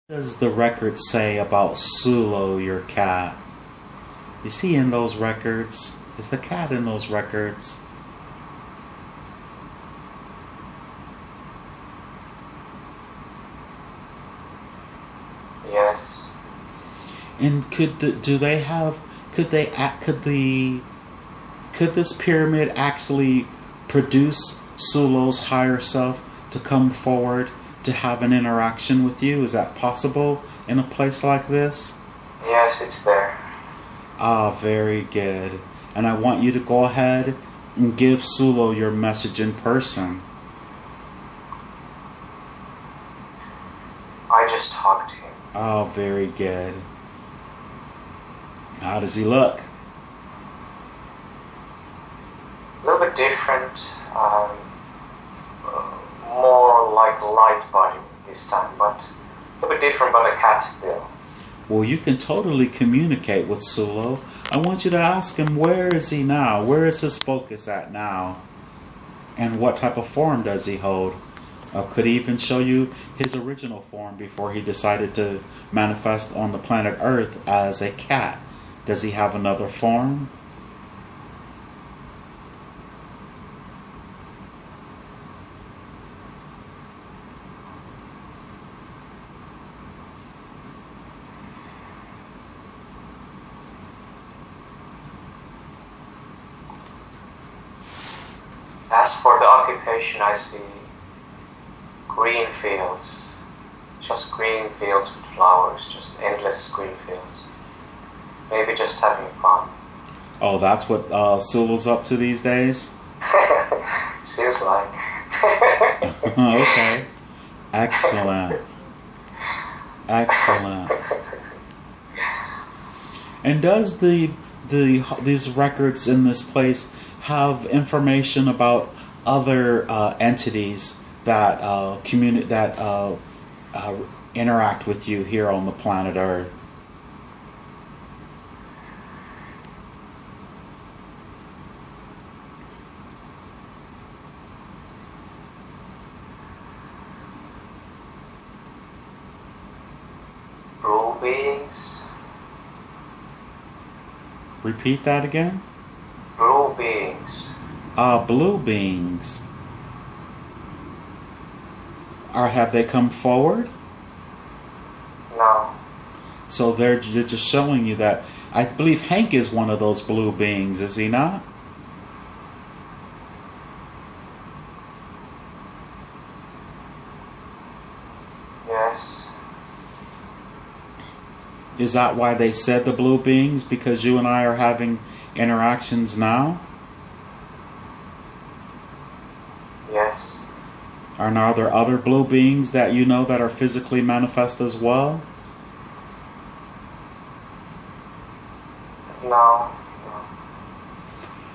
What does the record say about Sulo, your cat? Is he in those records? Is the cat in those records? Yes. And could this pyramid actually produce Sulo's higher self to come forward to have an interaction with you? Is that possible in a place like this? Yes, it's there. Ah, very good. And I want you to go ahead and give Sulo your message in person. I just talked to him. Oh, very good. How does he look? A little bit different. More like light body this time, but a little bit different, but a cat still. Well, you can totally communicate with Sulo. I want you to ask him, where is he now? Where is his focus at now? And what type of form does he hold? Could he even show you his original form before he decided to manifest on the planet Earth as a cat? Does he have another form? As for the occupation, I see green fields. Just green fields with flowers, just endless green fields. Maybe just having fun. Oh, that's what Sulo's up to these days? Seems like. Okay. Excellent. Excellent. And does these records in this place have information about other entities that interact with you here on the planet Earth? Blue beings. Repeat that again? Blue beings. Blue beings. Have they come forward? No. So they're just showing you that. I believe Hank is one of those blue beings, is he not? Yes. Is that why they said the blue beings? Because you and I are having interactions now? Yes. And are there other blue beings that you know that are physically manifest as well? No.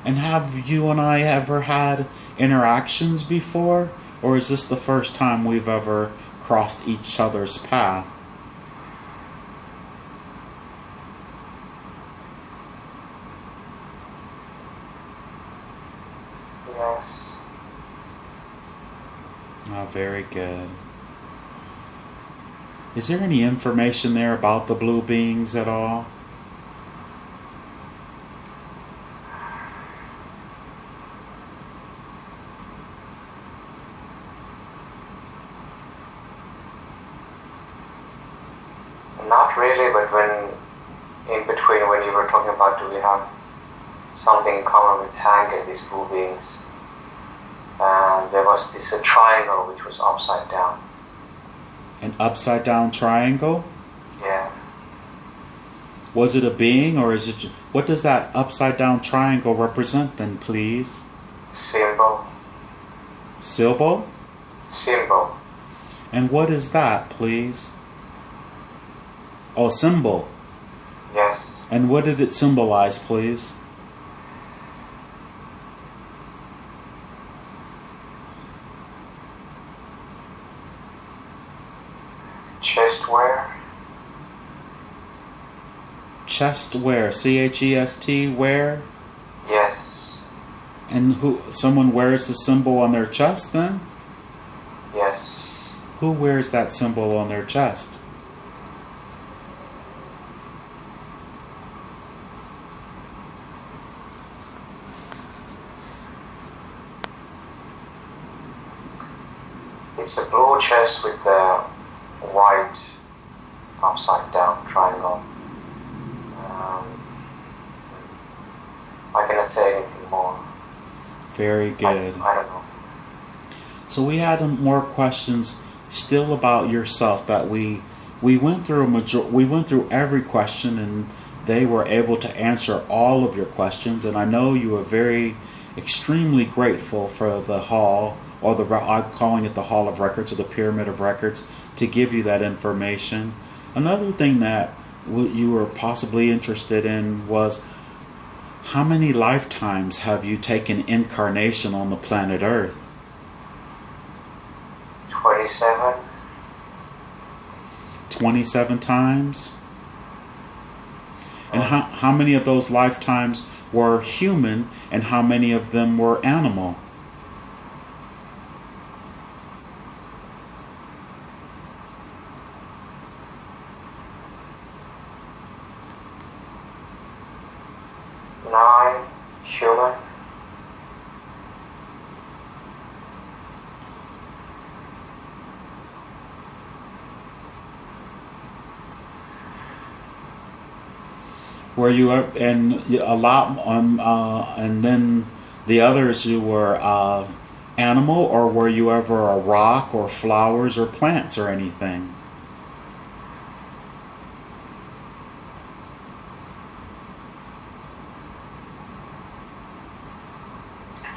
And have you and I ever had interactions before? Or is this the first time we've ever crossed each other's path? Yes. Oh, very good. Is there any information there about the blue beings at all? Not really, but in between when you were talking about do we have something in common with Hank and these blue beings, and there was this triangle which was upside down. An upside down triangle? Yeah. Was it a being, or is it... What does that upside down triangle represent then, please? Symbol. Symbol? Symbol. And what is that, please? Oh, symbol. Yes. And what did it symbolize, please? Chestware. Chestware. C-H-E-S-T, where? Yes. And someone wears the symbol on their chest then? Yes. Who wears that symbol on their chest? It's a blue chest with the white upside down triangle. I cannot say anything more. Very good. I don't know. So we had more questions still about yourself that we went through we went through every question, and they were able to answer all of your questions. And I know you were very extremely grateful for the hall, or I'm calling it the Hall of Records, or the Pyramid of Records, to give you that information. Another thing that you were possibly interested in was, how many lifetimes have you taken incarnation on the planet Earth? 27. 27 times? And how many of those lifetimes were human, and how many of them were animal? Human. Were you and a lot and then the others, you were animal, or were you ever a rock or flowers or plants or anything?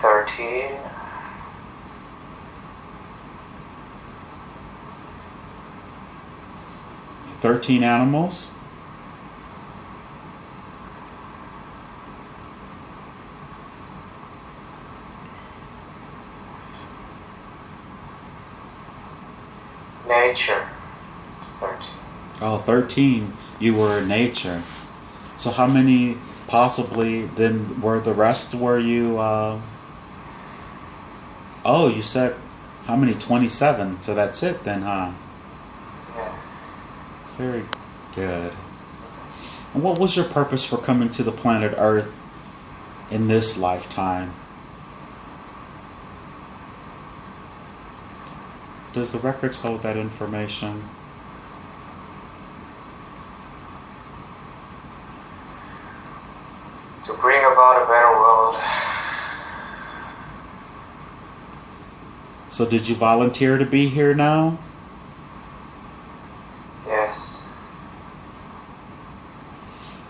Thirteen. 13 animals? Nature. 13. Oh, 13. You were in nature. So how many possibly then were the rest? Were you oh, you said how many? 27. So that's it then, huh? Yeah. Very good. And what was your purpose for coming to the planet Earth in this lifetime? Does the records hold that information? To bring about a better world. So did you volunteer to be here now? Yes.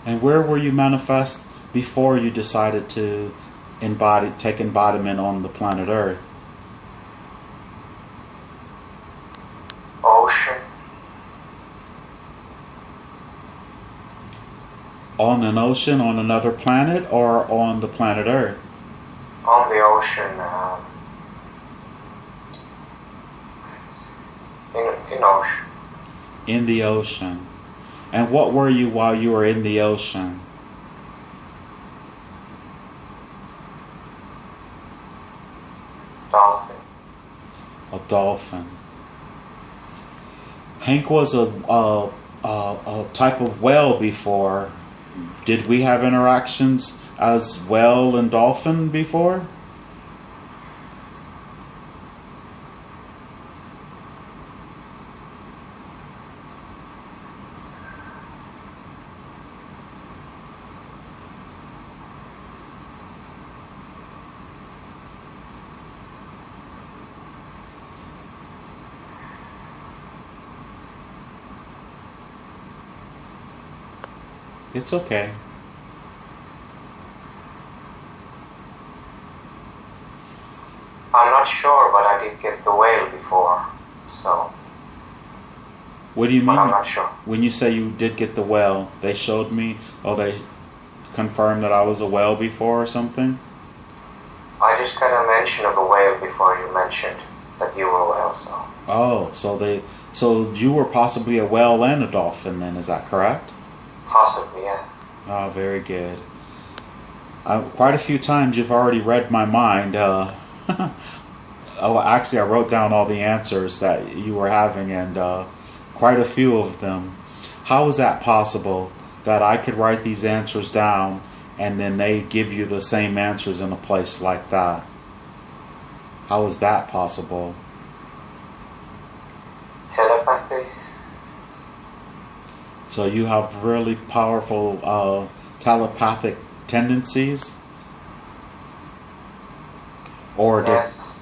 And where were you manifest before you decided to take embodiment on the planet Earth? Ocean. On an ocean, on another planet, or on the planet Earth? On the ocean. In ocean. In the ocean. And what were you while you were in the ocean? Dolphin. A dolphin. Hank was a type of whale before. Did we have interactions as whale and dolphin before? It's okay. I'm not sure, but I did get the whale before, so. What do you mean? But I'm not sure. When you say you did get the whale, they showed me, or they confirmed that I was a whale before or something? I just kind of mentioned of a whale before you mentioned that you were a whale, so. Oh, so you were possibly a whale and a dolphin then, is that correct? Possibly, yeah. Oh, very good. Quite a few times you've already read my mind. Oh, actually, I wrote down all the answers that you were having, and quite a few of them. How is that possible that I could write these answers down and then they give you the same answers in a place like that? How is that possible? So you have really powerful telepathic tendencies, or Yes.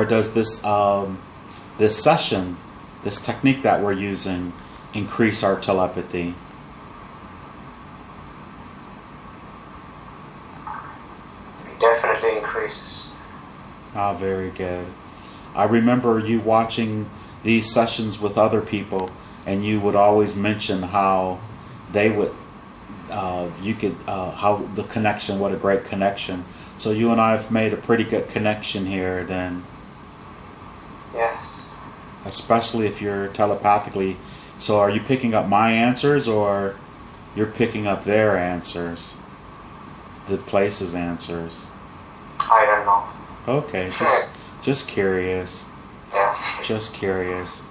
does this session, this technique that we're using, increase our telepathy? It definitely increases. Ah, very good. I remember you watching these sessions with other people, and you would always mention how they would, how the connection, what a great connection. So you and I have made a pretty good connection here then, Yes. especially if you're telepathically. So are you picking up my answers, or you're picking up their answers? The place's answers? I don't know. Okay, just curious. Yeah. Just curious.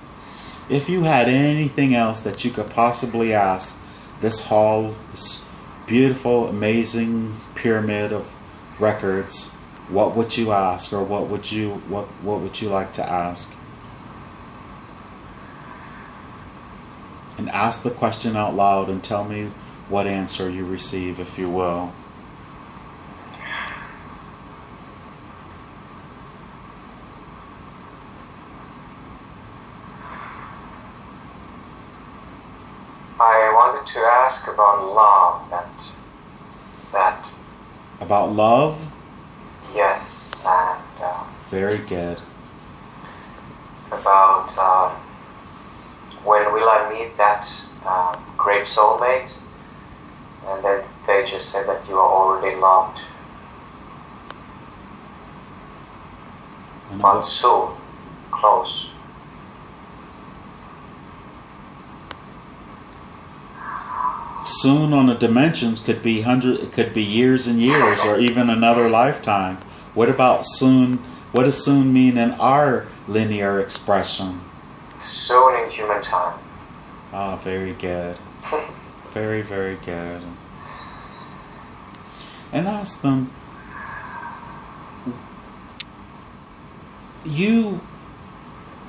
If you had anything else that you could possibly ask this hall, this beautiful, amazing pyramid of records, what would you ask, or what would you like to ask? And ask the question out loud and tell me what answer you receive, if you will. I wanted to ask about love. That. About love? Yes, and Very good. about when will I meet that great soulmate? And then they just said that you are already loved. And But soon, close. soon on the dimensions could be it could be years and years, or even another lifetime. What about soon? What does soon mean in our linear expression? Soon in human time. Ah, very good. Very, very good. And ask them, you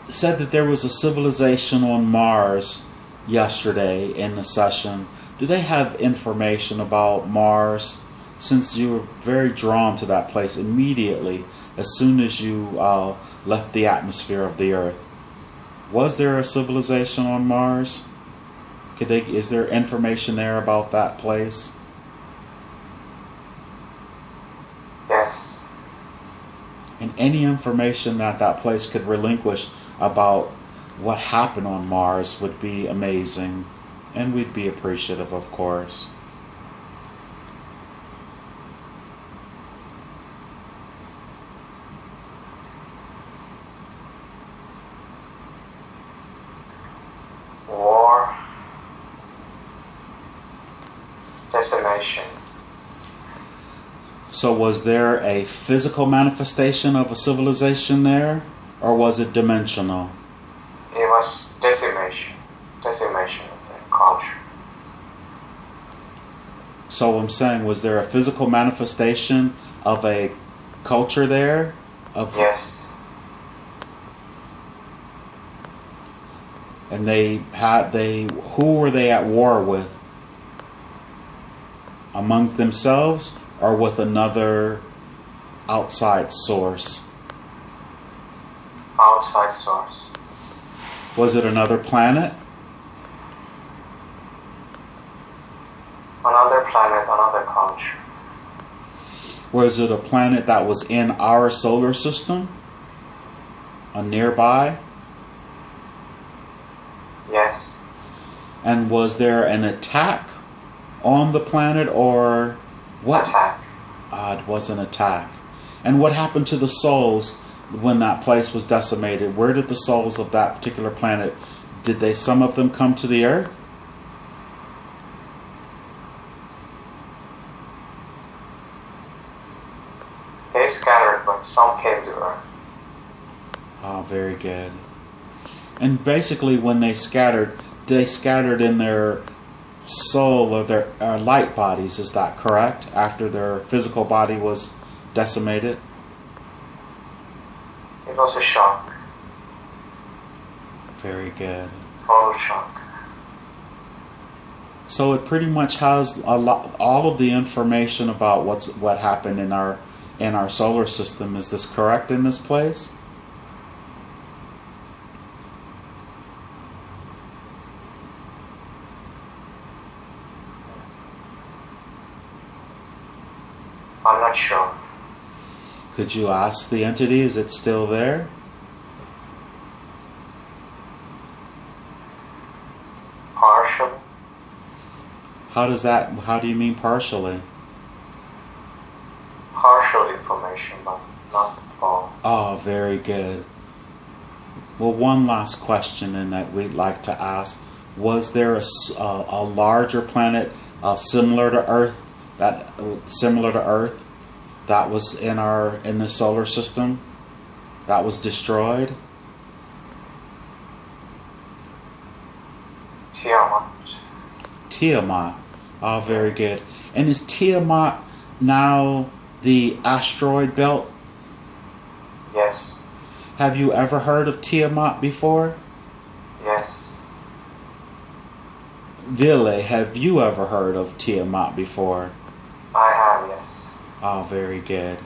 said that there was a civilization on Mars yesterday in the session. Do they have information about Mars? Since you were very drawn to that place immediately as soon as you left the atmosphere of the Earth. Was there a civilization on Mars? Is there information there about that place? Yes. And any information that place could relinquish about what happened on Mars would be amazing. And we'd be appreciative, of course. War. Decimation. So was there a physical manifestation of a civilization there? Or was it dimensional? It was decimation. Decimation of the culture. So I'm saying, was there a physical manifestation of a culture there? Yes. And who were they at war with? Amongst themselves, or with another outside source? Outside source. Was it another planet? Another planet, another culture. Was it a planet that was in our solar system? A nearby? Yes. And was there an attack on the planet, or what? Attack. It was an attack. And what happened to the souls when that place was decimated? Where did the souls of that particular planet, did some of them come to the Earth? They scattered, but some came to Earth. Ah, very good. And basically when they scattered in their soul, or their light bodies, is that correct? After their physical body was decimated? It was a shock. Very good. Total shock. So it pretty much has a lot, all of the information about what happened in our solar system. Is this correct in this place? I'm not sure. Could you ask the entity, is it still there? Partially. How do you mean partially? Partial information, but not all. Oh, very good. Well, one last question in that we'd like to ask. Was there a larger planet similar to Earth that was in the solar system that was destroyed? Tiamat. Oh, very good. And is Tiamat now the asteroid belt? Yes. Have you ever heard of Tiamat before? Yes. Ville, have you ever heard of Tiamat before? I have, yes. Oh, very good.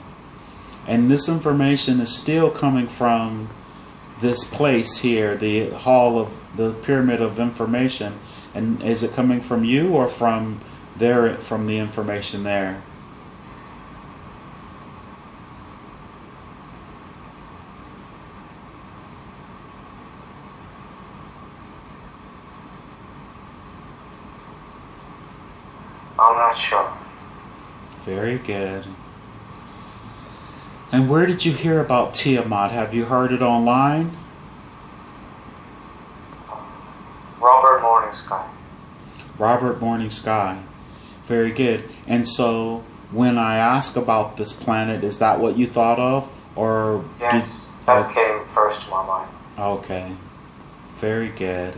And this information is still coming from this place here, the Hall of the Pyramid of Information. And is it coming from you or from the information there? I'm not sure. Very good. And where did you hear about Tiamat? Have you heard it online? Robert Morning Sky. Robert Morning Sky. Very good. And so, when I ask about this planet, is that what you thought of? Or yes, that came first to my mind. Okay. Very good.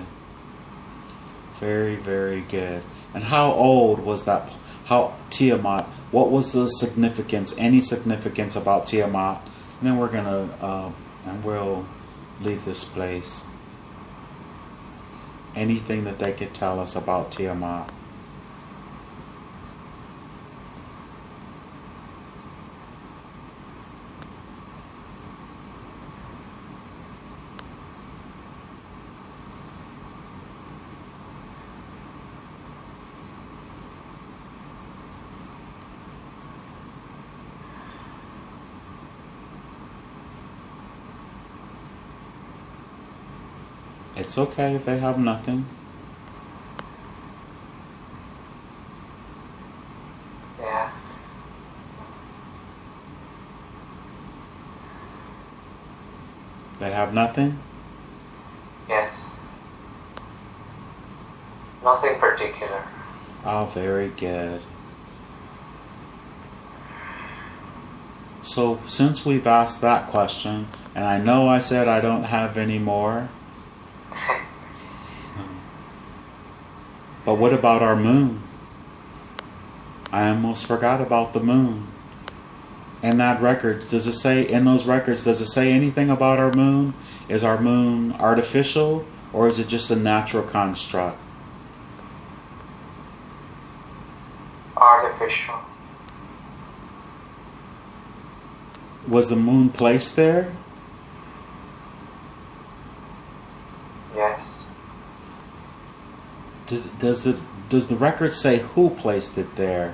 Very, very good. And how old was that? How Tiamat? What was the significance? Any significance about Tiamat? And then we're gonna and we'll leave this place. Anything that they could tell us about Tiamat? It's okay if they have nothing. Yeah. They have nothing? Yes. Nothing particular. Oh, very good. So, since we've asked that question, and I know I said I don't have any more, but what about our moon? I almost forgot about the moon. In that records, does it say anything about our moon? Is our moon artificial or is it just a natural construct? Artificial. Was the moon placed there? Yes. Does the record say who placed it there?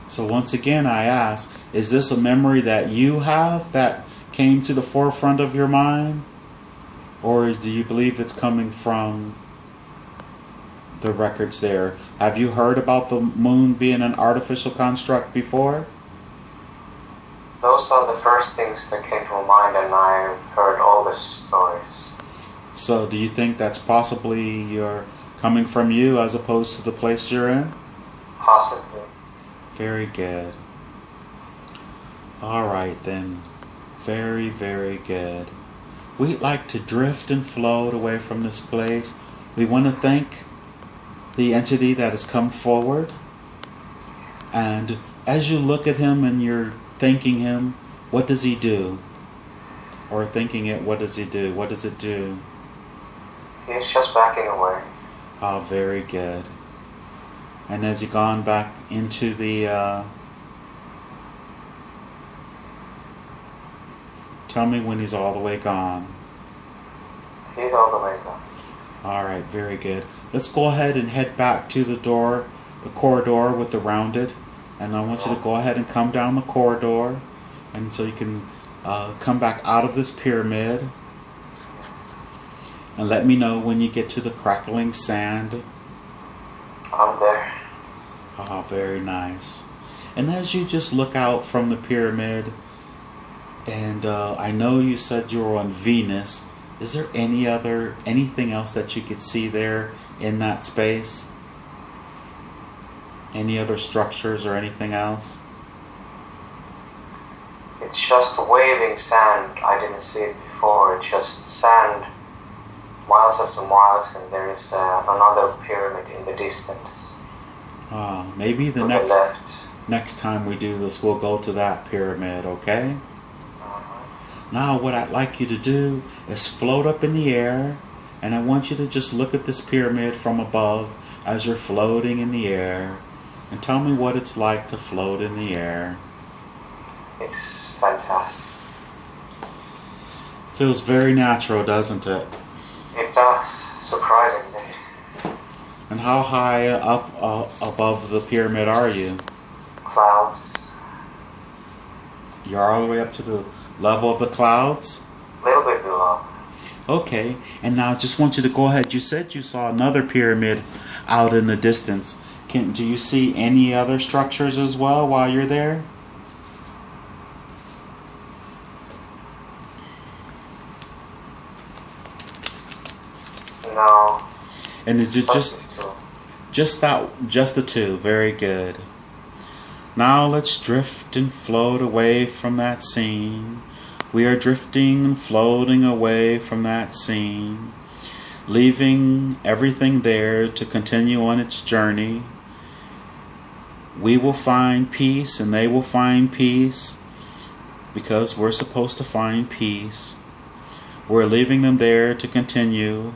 So once again I ask, is this a memory that you have that came to the forefront of your mind? Or do you believe it's coming from the records there? Have you heard about the moon being an artificial construct before? Those are the first things that came to my mind, and I've heard all the stories. So do you think that's possibly coming from you as opposed to the place you're in? Possibly. Very good. All right then. Very, very good. we'd like to drift and float away from this place. We want to thank the entity that has come forward. And as you look at him and you're thanking him, what does he do? Or thinking it, what does he do? What does it do? He's just backing away. Oh, very good. And has he gone back into the... Tell me when he's all the way gone. He's all the way gone. Alright, very good. Let's go ahead and head back to the door, the corridor with the rounded. And I want you to go ahead and come down the corridor. And so you can come back out of this pyramid. And let me know when you get to the crackling sand. I'm there. Oh, very nice. And as you just look out from the pyramid, and I know you said you were on Venus. Is there anything else that you could see there in that space? Any other structures or anything else? It's just waving sand. I didn't see it before. It's just sand, miles after miles, and there is another pyramid in the distance. Maybe the next time we do this, we'll go to that pyramid, okay? Now what I'd like you to do is float up in the air, and I want you to just look at this pyramid from above as you're floating in the air, and tell me what it's like to float in the air. It's fantastic. Feels very natural, doesn't it? It does, surprisingly. And how high up above the pyramid are you? Clouds. You're all the way up to the level of the clouds? A little bit below. Okay, and now I just want you to go ahead. You said you saw another pyramid out in the distance. Do you see any other structures as well while you're there? No. And is it just the two? Very good. Now let's drift and float away from that scene. We are drifting and floating away from that scene, leaving everything there to continue on its journey. We will find peace and they will find peace because we're supposed to find peace. We're leaving them there to continue.